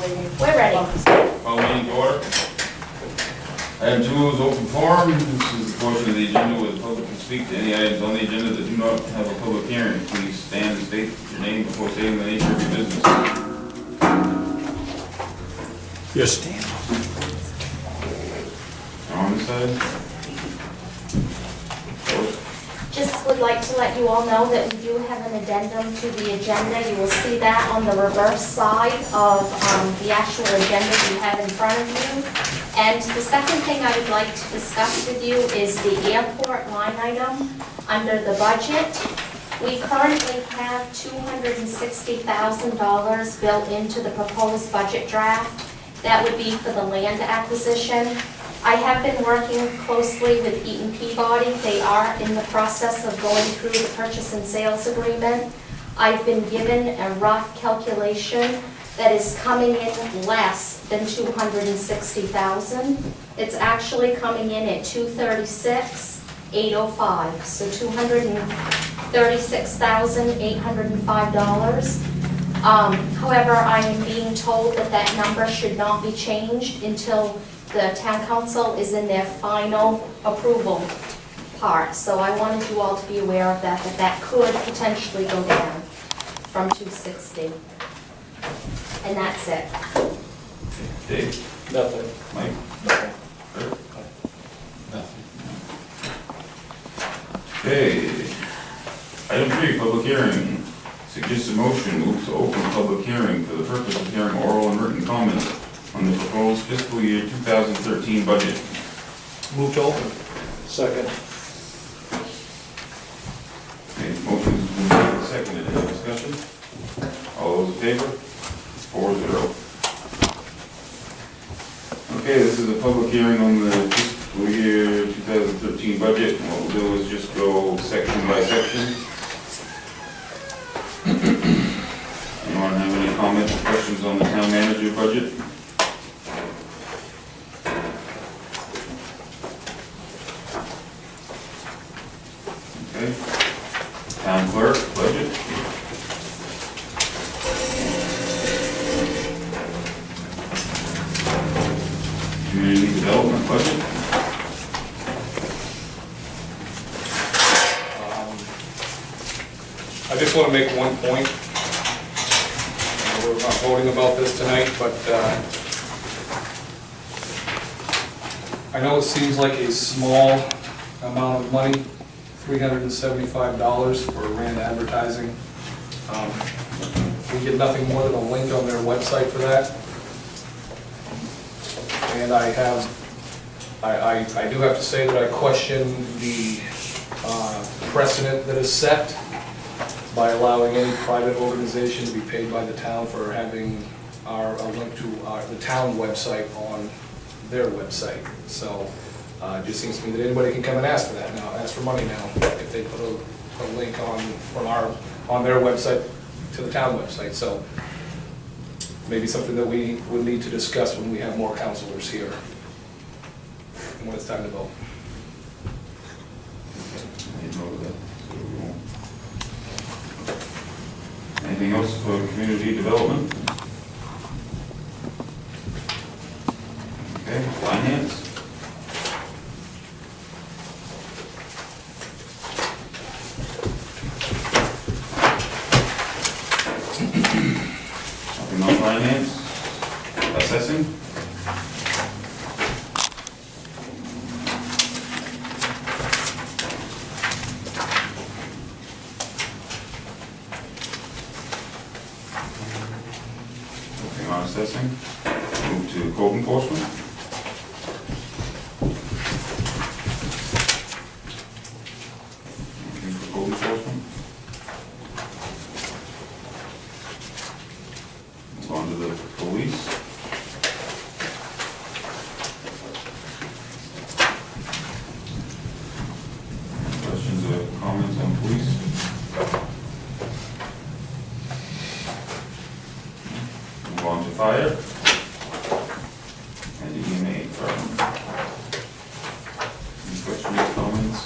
We're ready. Call meeting to order. Item 2 is open forum. This is the portion of the agenda where the public can speak to any items on the agenda that do not have a public hearing. Please stand and state your name before stating the nature of your business. Yes, stand. On this side. Just would like to let you all know that we do have an addendum to the agenda. You will see that on the reverse side of the actual agenda you have in front of you. And the second thing I would like to discuss with you is the airport line item under the budget. We currently have $260,000 built into the proposed budget draft. That would be for the land acquisition. I have been working closely with Eaton Peabody. They are in the process of going through the purchase and sales agreement. I've been given a rough calculation that is coming in less than $260,000. It's actually coming in at $236,805, so $236,805. However, I am being told that that number should not be changed until the town council is in their final approval part. So I wanted you all to be aware of that, that could potentially go down from 260. And that's it. Dave? Nothing. Mike? Nothing. Kurt? Nothing. Okay. Item 3, public hearing. Suggest a motion move to open public hearing for the purpose of hearing oral and written comments on the proposed fiscal year 2013 budget. Move to open. Second. Okay, motion has been made and seconded. Any discussion? All those in favor? 4-0. Okay, this is a public hearing on the fiscal year 2013 budget. And what we'll do is just go section by section. Anyone have any comments or questions on the town manager budget? Okay. Town clerk budget. Community development budget. I just want to make one point. We're not voting about this tonight, but I know it seems like a small amount of money, $375 for RAND advertising. We get nothing more than a link on their website for that. And I do have to say that I question the precedent that is set by allowing any private organization to be paid by the town for having a link to the town website on their website. So it just seems to me that anybody can come and ask for that now, ask for money now, if they put a link on their website to the town website. So maybe something that we would need to discuss when we have more councilors here, and when it's time to vote. Anything else for community development? Okay, finance? Nothing on finance? Assessing? Assessing. Move to code enforcement. Anything for code enforcement? Move on to the police. Questions or comments on police? On to fire and EMA department. Any questions, comments?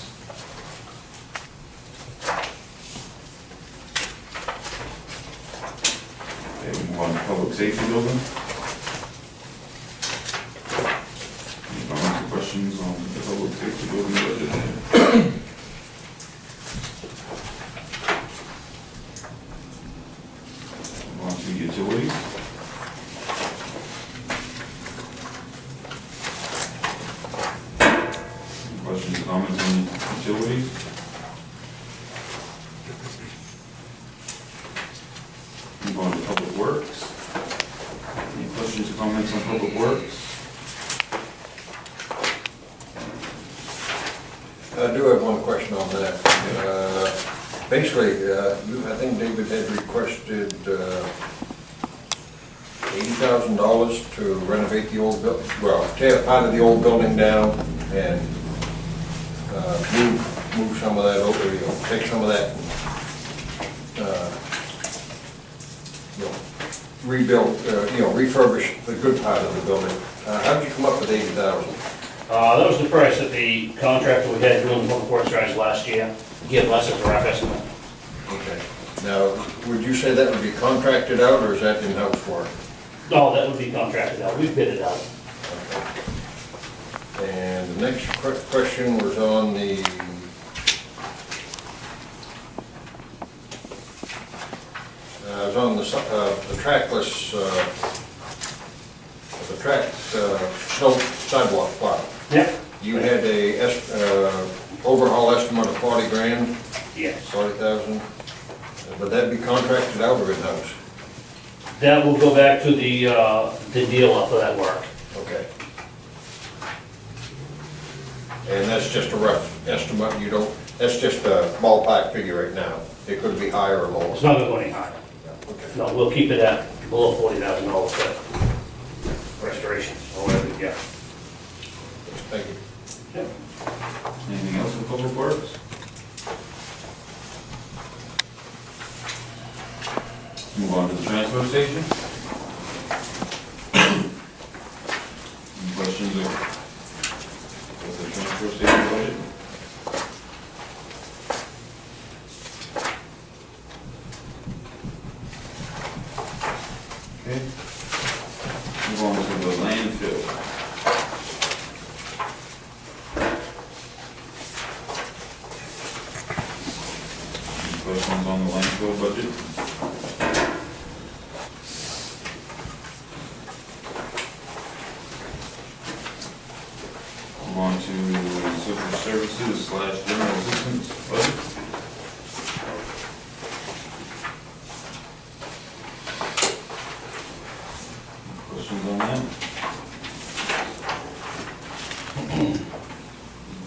Okay, we move on to public safety building. Basically, I think David had requested $80,000 to renovate the old building, well, tear part of the old building down and move some of that over, take some of that, rebuild, refurbish the good part of the building. How did you come up with 80,000? That was the price that the contractor we had doing the public works guys last year gave us as a rough estimate. Okay. Now, would you say that would be contracted out, or is that in-house work? No, that would be contracted out, we bid it out. And the next question was on the trackless, snow sidewalk plow. Yep. You had a overhaul estimate of 40 grand, Yes. 40,000. Would that be contracted out or in-house? That will go back to the dealer for that work. Okay. And that's just a rough estimate, that's just a ballpark figure right now. It could be higher or lower. It's not gonna go any higher. Okay. No, we'll keep it at below $40,000 for restoration or whatever, yeah. Thank you. Yep. Anything else with public works? Move on to the transfer station. Any questions with the transfer station budget? Okay. Move on to the landfill. Any questions on the landfill budget? Move on to social services / general assistance budget. Questions on that?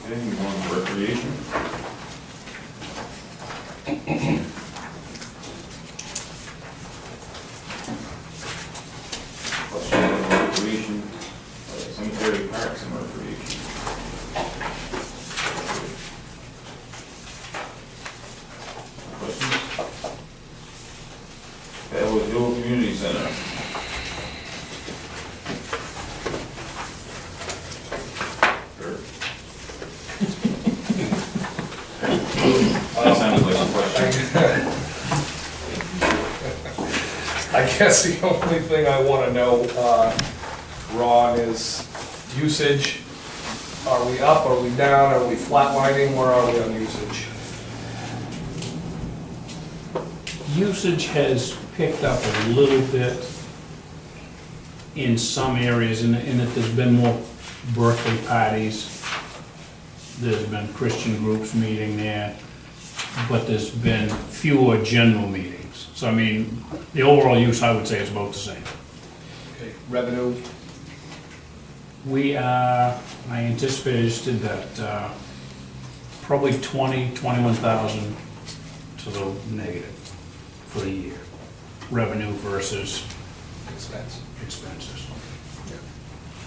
Okay, move on to recreation. Questions on recreation, cemetery, parks and recreation. Questions? Elwood Hill Community Center. Kurt? That sounded like a question. I guess the only thing I want to know, Ron, is usage. Are we up, are we down, are we flatlining, where are we on usage? Usage has picked up a little bit in some areas, in that there's been more birthday parties. There's been Christian groups meeting there, but there's been fewer general meetings. So I mean, the overall use, I would say, is about the same. Okay, revenue, We are, I anticipated that probably 21,000 to the negative for the year. Revenue versus expense. expenses.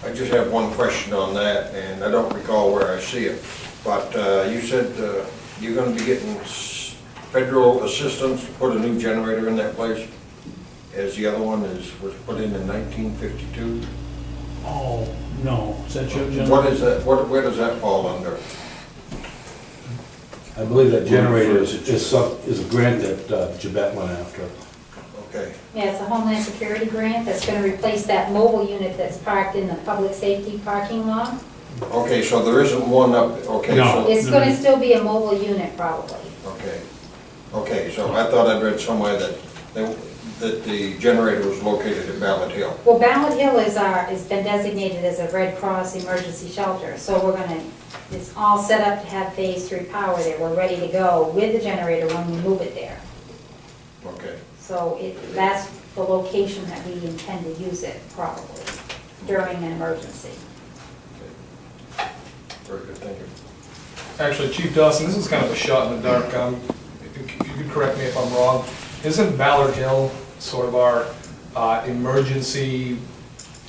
I just have one question on that, and I don't recall where I see it, but you said you're gonna be getting federal assistance to put a new generator in that place, as the other one was put in 1952? Oh, no, is that your general? What is that, where does that fall under? I believe that generator is a grant that Jabet went after. Okay, Yeah, it's a Homeland Security grant that's gonna replace that mobile unit that's parked in the public safety parking lot. okay, so there isn't one up, okay, No. so, It's gonna still be a mobile unit probably. okay. Okay, so I thought I'd read somewhere that the generator was located at Ballard Hill. Well, Ballard Hill is been designated as a Red Cross emergency shelter, so it's all set up to have phase 3 power there. We're ready to go with the generator when we move it there. Okay, So that's the location that we intend to use it probably during an emergency. very good, thank you. Actually, Chief Dawson, this is kind of a shot in the dark. If you could correct me if I'm wrong, isn't Ballard Hill sort of our emergency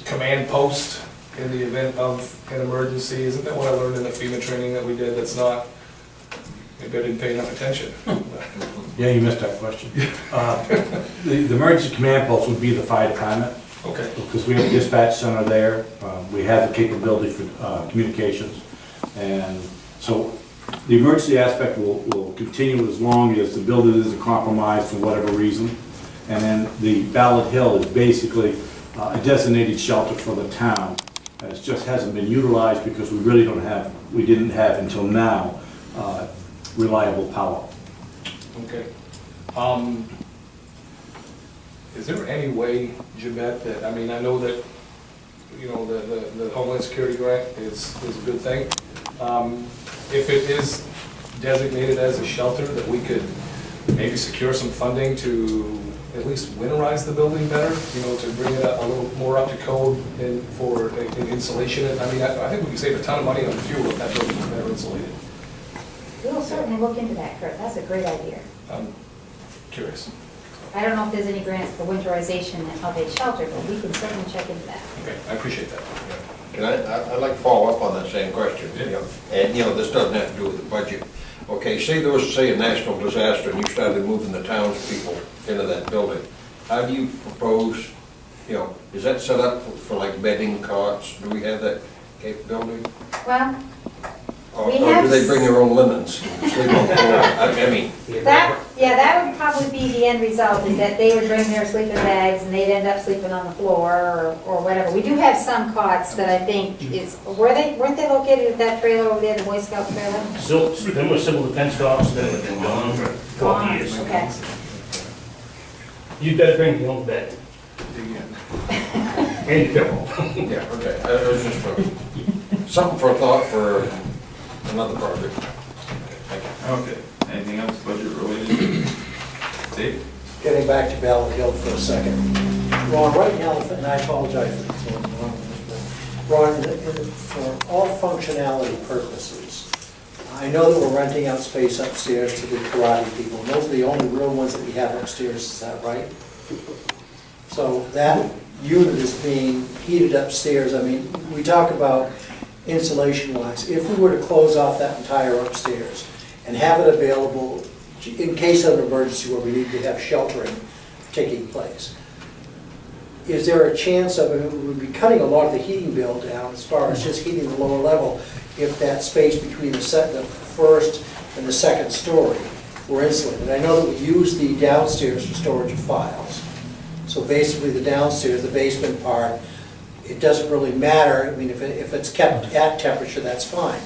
command post in the event of an emergency? Isn't that what I learned in the FEMA training that we did? That's not, maybe I didn't pay enough attention. Yeah, you missed that question. The emergency command post would be the fire department, Okay. because we have a dispatch center there. We have the capability for communications. And so the emergency aspect will continue as long as the building isn't compromised for whatever reason. And then the Ballard Hill is basically a designated shelter for the town. And it just hasn't been utilized because we really we didn't have until now reliable power. Okay. Is there any way, Jabet, that, I mean, I know that, you know, the Homeland Security grant is a good thing. If it is designated as a shelter, that we could maybe secure some funding to at least winterize the building better, you know, to bring it a little more up to code and for insulation. I mean, I think we could save a ton of money on fuel if that building was better insulated. We'll certainly look into that, Kurt, that's a great idea. I'm curious. I don't know if there's any grants for winterization of a shelter, but we can certainly check into that. Okay, I appreciate that. Can I'd like to follow up on that same question, you know, and, you know, this doesn't have to do with the budget. Okay, say there was, say, a national disaster and you started moving the townspeople into that building. How do you propose, you know, is that set up for like bedding, cots? Do we have that capability? Well, Or We do have they bring their own linens, and sleep on the floor? I mean, that would probably be the end result, is that they would bring their sleeping bags and they'd end up sleeping on the floor or whatever. We do have some cots that I think weren't they located at that trailer over there, the Boy Scout trailer? So, them were civil defense cops that have been gone for 12 years. Okay. You better bring your own bed. Dig in. And your pillow. yeah, okay, it was just something for a thought for another project. Thank you. Okay, anything else budget related? Dave? Getting back to Ballard Hill for a second. Ron, right now, and I apologize for this one, Ron, for all functionality purposes, I know that we're renting out space upstairs to the karate people, and those are the only real ones that we have upstairs, is that right? So that unit is being heated upstairs. I mean, we talk about insulation-wise. If we were to close off that entire upstairs and have it available in case of an emergency where we need to have sheltering taking place, is there a chance of, it would be cutting a lot of the heating bill down as far as just heating the lower level, if that space between the first and the second story were insulated? I know that we use the downstairs for storage of files. So basically the downstairs, the basement part, it doesn't really matter. I mean, if it's kept at temperature, that's fine.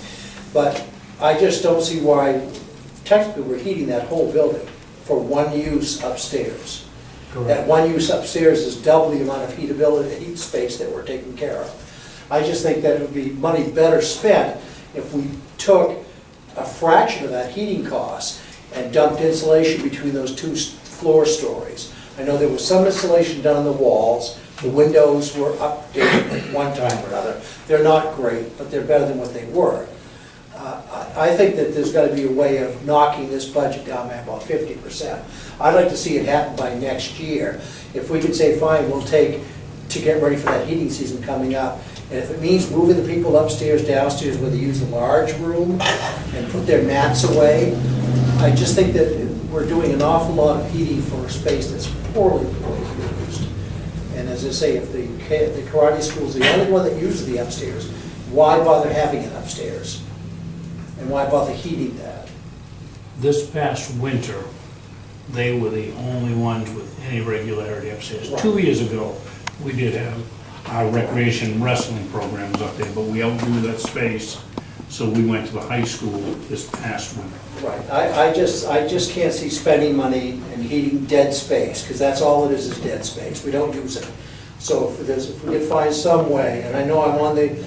But I just don't see why technically we're heating that whole building for one use upstairs. That one use upstairs is double the amount of heat space that we're taking care of. I just think that it would be money better spent if we took a fraction of that heating cost and dumped insulation between those two floor stories. I know there was some insulation done on the walls. The windows were updated at one time or another. They're not great, but they're better than what they were. I think that there's got to be a way of knocking this budget down by about 50%. I'd like to see it happen by next year. If we could say, fine, we'll take, to get ready for that heating season coming up, and if it means moving the people upstairs, downstairs, where they use the large room and put their mats away, I just think that we're doing an awful lot of heating for a space that's poorly used. And as I say, if the karate school's the only one that uses the upstairs, why bother having it upstairs? And why bother heating that? This past winter, they were the only ones with any regularity upstairs. Right. 2 years ago, we did have our recreation wrestling programs up there, but we outgrew that space, so we went to the high school this past winter. Right, I just can't see spending money and heating dead space, because that's all it is dead space. We don't use it. So if we could find some way, and I know I'm on the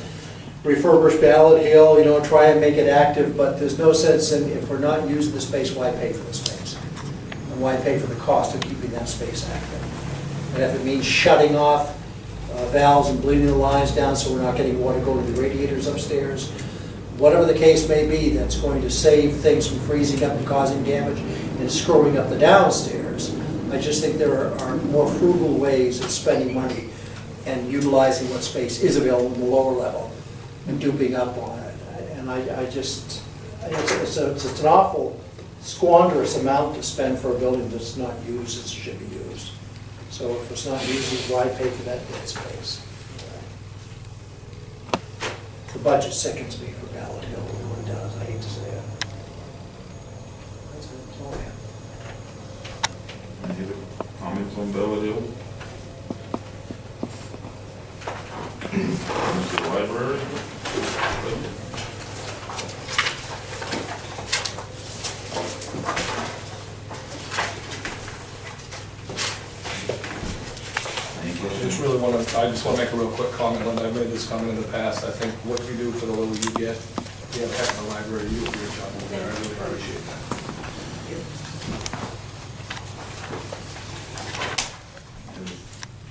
refurbish Ballard Hill, you know, try and make it active, but there's no sense in, if we're not using the space, why pay for the space? And why pay for the cost of keeping that space active? And if it means shutting off valves and bleeding the lines down so we're not getting water going to the radiators upstairs, whatever the case may be, that's going to save things from freezing up and causing damage and screwing up the downstairs. I just think there are more frugal ways of spending money and utilizing what space is available in the lower level and duping up on it. And I just, it's an awful squanderous amount to spend for a building that's not used as it should be used. So if it's not used, why pay for that dead space? The budget sickens me for Ballard Hill, it really does, I hate to say it. That's all I have. Any other comments on Ballard Hill? Mr. Library? I just want to make a real quick comment, Linda. I've made this comment in the past. I think what you do for the little you get, you have a heck of a library, you do your job over there. I really appreciate that.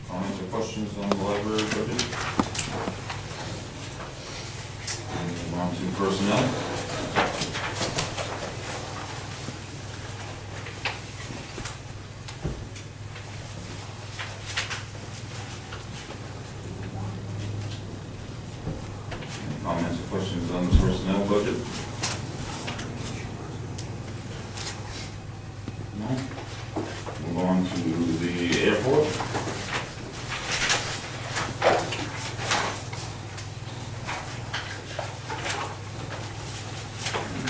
Comments or questions on the library budget? Move on to personnel. Comments or questions on the personnel budget? No? Move on to the airport.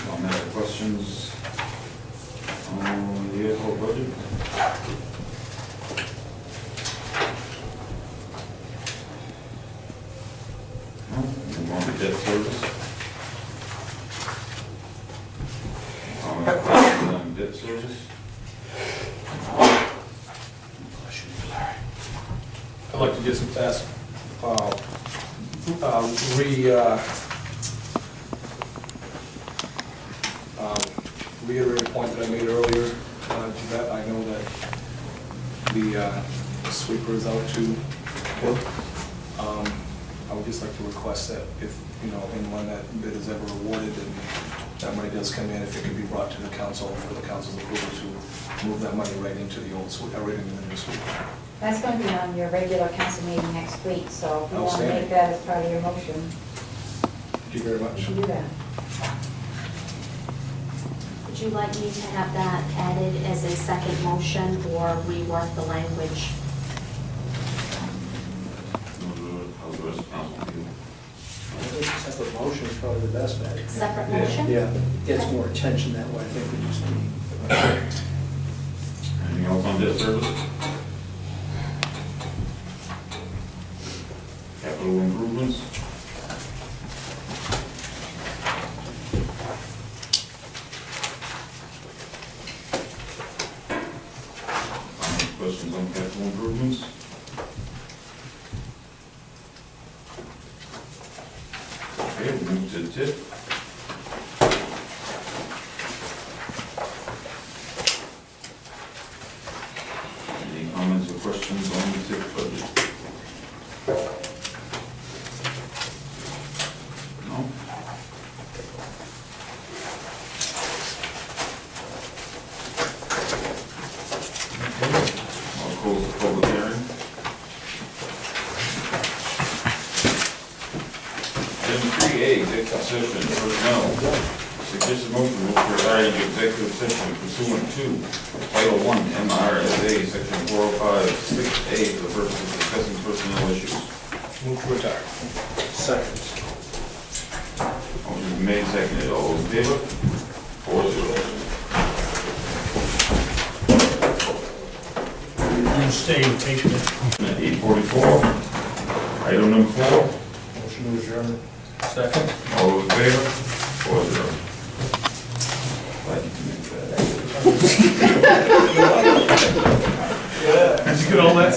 Comments or questions on the airport budget? No? Move on to debt service. Comments or questions on debt service? I'd like to just ask, reiterate a point that I made earlier, Jeanette. I know that the sweeper is out to bid. I would just like to request that if, and when that bid is ever awarded and that money does come in, if it could be brought to the council for the council's approval to move that money right into the old sweeper, right into the new sweeper. That's going to be on your regular council meeting next week, so if you want to Outstanding. make that as part of your motion, Thank you very you much. can do that. Would you like me to have that added as a second motion or rework the language? How's the rest of council feel? I think a separate motion is probably the best bet. Separate motion? Yeah, gets more attention that way, I think we just need. Anything else on debt service? Capital improvements? Comments, questions on capital improvements? Okay, we'll move to TIP. Any comments or questions on the TIP budget? No? I'll close the public hearing. Item 3A, executive session, personnel. Suggested motion will provide executive session pursuant to Title I MRSA, Section 405-6A, for the purpose of discussing personnel issues. Move to retire. Second. Motion been made, seconded, all those in favor? 4-0. You stay and take it. At 8:44, item number 4, Motion to adjourn. Second. all those in favor? 4-0. Glad you can make that. Did you get all that?